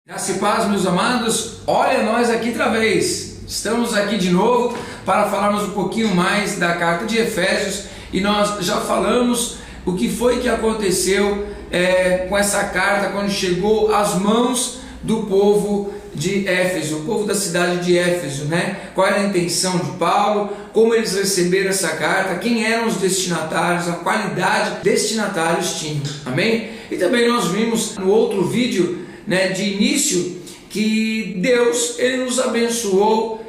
Graça e paz, meus amados, olha nós aqui outra vez, estamos aqui de novo para falarmos um pouquinho mais da carta de Efésios e nós já falamos o que foi que aconteceu com essa carta quando chegou às mãos do povo de Éfeso, o povo da cidade de Éfeso, né? Qual era a intenção de Paulo, como eles receberam essa carta, quem eram os destinatários, a qualidade destinatários tinham, amém? E também nós vimos no outro vídeo, né, de início, que Deus ele nos abençoou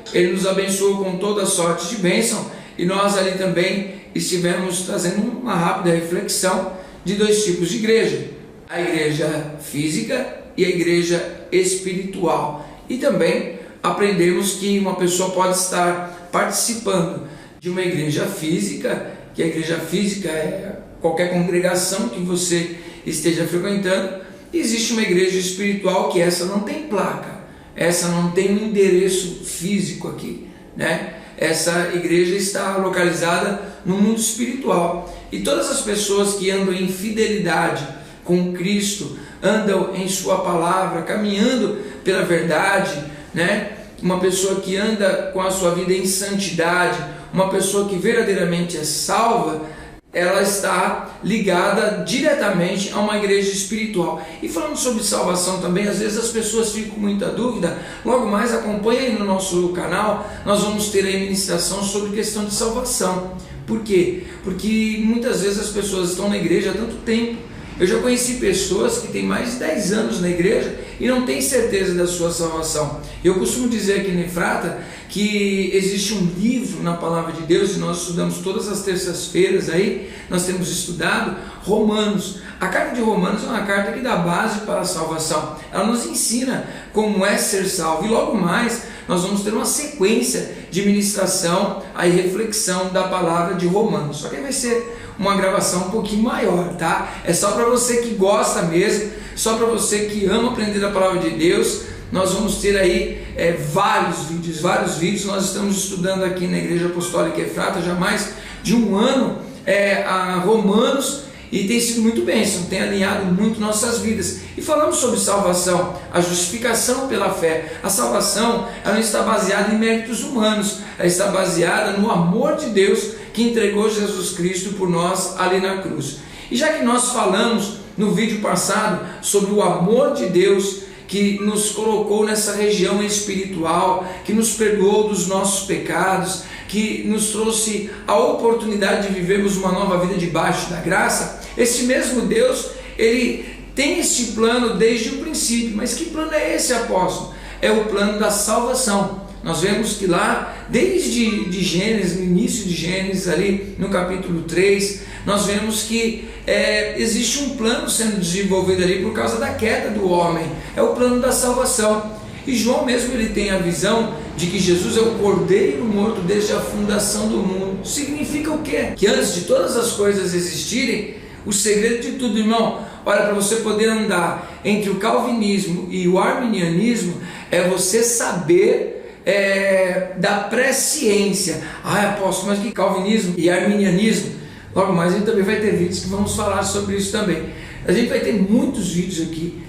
com toda sorte de bênção, e nós ali também estivemos trazendo uma rápida reflexão de dois tipos de igreja: a igreja física e a igreja espiritual. E também aprendemos que uma pessoa pode estar participando de uma igreja física, que a igreja física é qualquer congregação que você esteja frequentando. Existe uma igreja espiritual que essa não tem placa, essa não tem um endereço físico aqui, né? Essa igreja está localizada no mundo espiritual, e todas as pessoas que andam em fidelidade com Cristo, andam em sua palavra, caminhando pela verdade, né? Uma pessoa que anda com a sua vida em santidade, uma pessoa que verdadeiramente é salva, ela está ligada diretamente a uma igreja espiritual. E falando sobre salvação também, às vezes as pessoas ficam com muita dúvida. Logo mais acompanhe aí no nosso canal, nós vamos ter aí ministração sobre questão de salvação. Por quê? Porque muitas vezes as pessoas estão na igreja há tanto tempo. Eu já conheci pessoas que têm mais de 10 anos na igreja e não têm certeza da sua salvação. Eu costumo dizer aqui no Efrata que existe um livro na Palavra de Deus, e nós estudamos todas as terças-feiras aí, nós temos estudado Romanos. A carta de Romanos é uma carta que dá base para a salvação. Ela nos ensina como é ser salvo, e logo mais nós vamos ter uma sequência de ministração e reflexão da palavra de Romanos. Só que vai ser uma gravação um pouquinho maior, tá? É só para você que gosta mesmo, só para você que ama aprender a palavra de Deus. Nós vamos ter aí vários vídeos. Nós estamos estudando aqui na Igreja Apostólica Efrata já há mais de um ano a Romanos, e tem sido muito bênção, tem alinhado muito nossas vidas. E falamos sobre salvação, a justificação pela fé. A salvação, ela não está baseada em méritos humanos, ela está baseada no amor de Deus que entregou Jesus Cristo por nós ali na cruz. E já que nós falamos no vídeo passado sobre o amor de Deus que nos colocou nessa região espiritual, que nos perdoou dos nossos pecados, que nos trouxe a oportunidade de vivermos uma nova vida debaixo da graça, esse mesmo Deus, ele tem este plano desde o princípio. Mas que plano é esse, apóstolo? É o plano da salvação. Nós vemos que lá, desde Gênesis, no início de Gênesis, ali no capítulo 3, nós vemos que existe um plano sendo desenvolvido ali por causa da queda do homem. É o plano da salvação. E João mesmo ele tem a visão de que Jesus é o Cordeiro morto desde a fundação do mundo. Significa o quê? Que antes de todas as coisas existirem, o segredo de tudo, irmão, olha, para você poder andar entre o calvinismo e o arminianismo, é você saber da presciência. Apóstolo, mas que calvinismo e arminianismo? Logo mais a gente também vai ter vídeos que vamos falar sobre isso também. A gente vai ter muitos vídeos aqui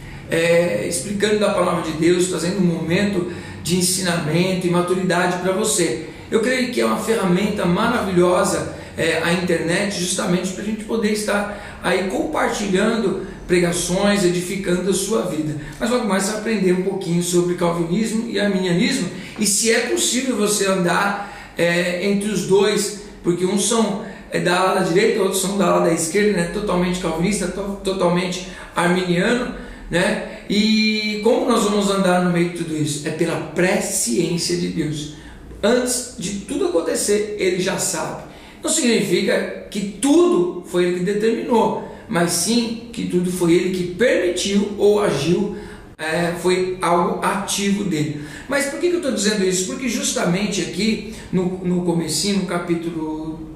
explicando da palavra de Deus, trazendo um momento de ensinamento e maturidade para você. Eu creio que é uma ferramenta maravilhosa a internet, justamente para a gente poder estar aí compartilhando pregações, edificando a sua vida. Mas logo mais você vai aprender um pouquinho sobre calvinismo e arminianismo, e se é possível você andar entre os dois, porque uns são da ala da direita, outros são da ala da esquerda, né? Totalmente calvinista, totalmente arminiano, né? E como nós vamos andar no meio de tudo isso? É pela presciência de Deus. Antes de tudo acontecer, Ele já sabe. Não significa que tudo foi Ele que determinou, mas sim que tudo foi Ele que permitiu ou agiu, foi algo ativo dele. Mas por que eu estou dizendo isso? Porque justamente aqui no comecinho, no capítulo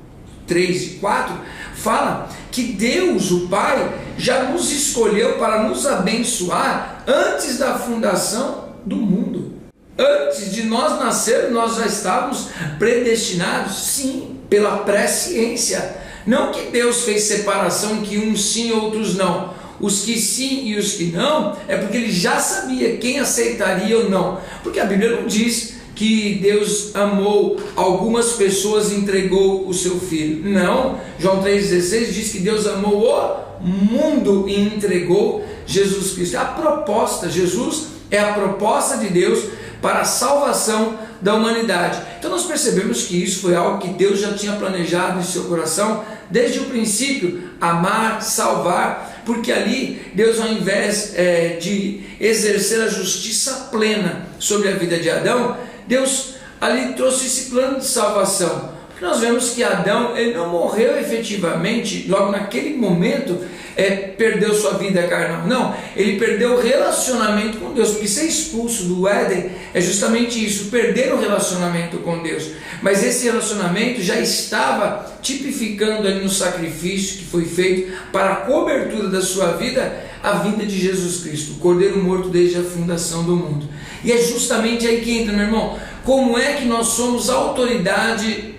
3 e 4, fala que Deus, o Pai, já nos escolheu para nos abençoar antes da fundação do mundo. Antes de nós nascermos, nós já estávamos predestinados, sim, pela presciência. Não que Deus fez separação, que uns sim, outros não. os que sim e os que não, é porque ele já sabia quem aceitaria ou não. Porque a Bíblia não diz que Deus amou algumas pessoas e entregou o seu Filho. Não, João 3,16 diz que Deus amou o mundo e entregou Jesus Cristo. É a proposta, Jesus é a proposta de Deus para a salvação da humanidade. Então nós percebemos que isso foi algo que Deus já tinha planejado em seu coração desde o princípio, amar, salvar, porque ali Deus, ao invés de exercer a justiça plena sobre a vida de Adão, Deus ali trouxe esse plano de salvação. Porque nós vemos que Adão, ele não morreu efetivamente, logo naquele momento, perdeu sua vida carnal. Não, ele perdeu o relacionamento com Deus, porque ser expulso do Éden é justamente isso, perder o relacionamento com Deus. Mas esse relacionamento já estava tipificando ali no sacrifício que foi feito para a cobertura da sua vida, a vinda de Jesus Cristo, o Cordeiro morto desde a fundação do mundo. E é justamente aí que entra, meu irmão, como é que nós somos autoridade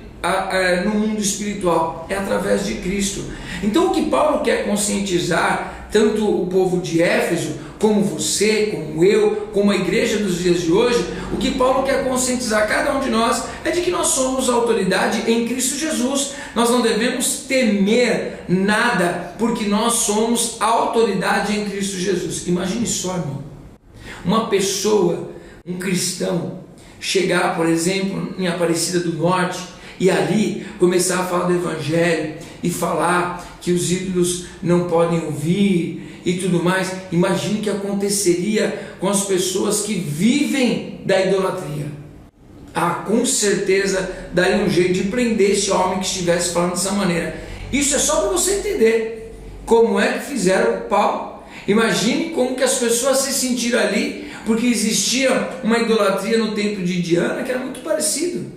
no mundo espiritual? É através de Cristo. Então o que Paulo quer conscientizar, tanto o povo de Éfeso, como você, como eu, como a igreja dos dias de hoje, o que Paulo quer conscientizar cada um de nós é de que nós somos autoridade em Cristo Jesus. Nós não devemos temer nada, porque nós somos autoridade em Cristo Jesus. Imagine só, irmão, uma pessoa, um cristão, chegar, por exemplo, em Aparecida do Norte e ali começar a falar do Evangelho e falar que os ídolos não podem ouvir e tudo mais. Imagine o que aconteceria com as pessoas que vivem da idolatria. Com certeza daria um jeito de prender esse homem que estivesse falando dessa maneira. Isso é só para você entender como é que fizeram com Paulo. Imagine como que as pessoas se sentiram ali, porque existia uma idolatria no templo de Diana que era muito parecido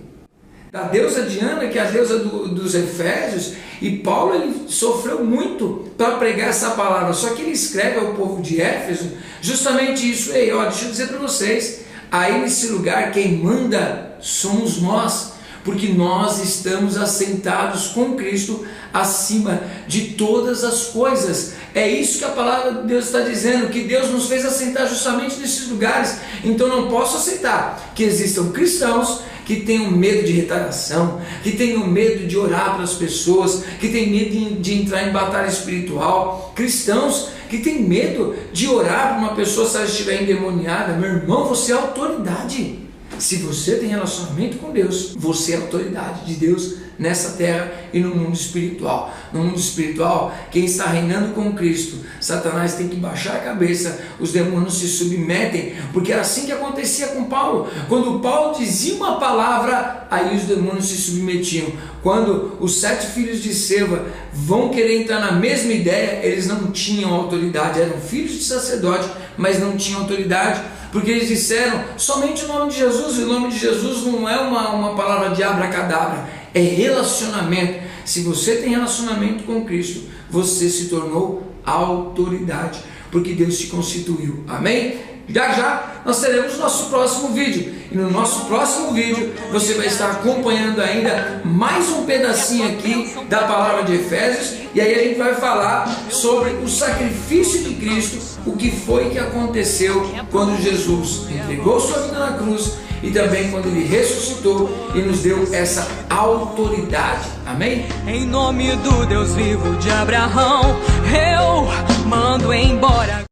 da deusa Diana, que é a deusa dos Efésios, e Paulo ele sofreu muito para pregar essa palavra, só que ele escreve ao povo de Éfeso justamente isso. Ei, ó, deixa eu dizer para vocês, aí nesse lugar quem manda somos nós, porque nós estamos assentados com Cristo acima de todas as coisas. É isso que a palavra de Deus está dizendo, que Deus nos fez assentar justamente nesses lugares. Então não posso aceitar que existam cristãos que tenham medo de retaliação, que tenham medo de orar para as pessoas, que tenham medo de entrar em batalha espiritual, cristãos que têm medo de orar para uma pessoa se ela estiver endemoniada. Meu irmão, você é autoridade. Se você tem relacionamento com Deus, você é autoridade de Deus nessa terra e no mundo espiritual. No mundo espiritual, quem está reinando com Cristo, Satanás tem que baixar a cabeça, os demônios se submetem, porque era assim que acontecia com Paulo. Quando Paulo dizia uma palavra, aí os demônios se submetiam. Quando os 7 filhos de Seva vão querer entrar na mesma ideia, eles não tinham autoridade, eram filhos de sacerdote, mas não tinham autoridade, porque eles disseram somente o nome de Jesus, e o nome de Jesus não é uma palavra de abracadabra, é relacionamento. Se você tem relacionamento com Cristo, você se tornou autoridade, porque Deus te constituiu. Amém? Já já nós teremos o nosso próximo vídeo, e no nosso próximo vídeo você vai estar acompanhando ainda mais um pedacinho aqui da palavra de Efésios, e aí a gente vai falar sobre o sacrifício de Cristo, o que foi que aconteceu quando Jesus entregou sua vida na cruz e também quando ele ressuscitou e nos deu essa autoridade. Amém? Em nome do Deus vivo de Abraão, eu mando embora.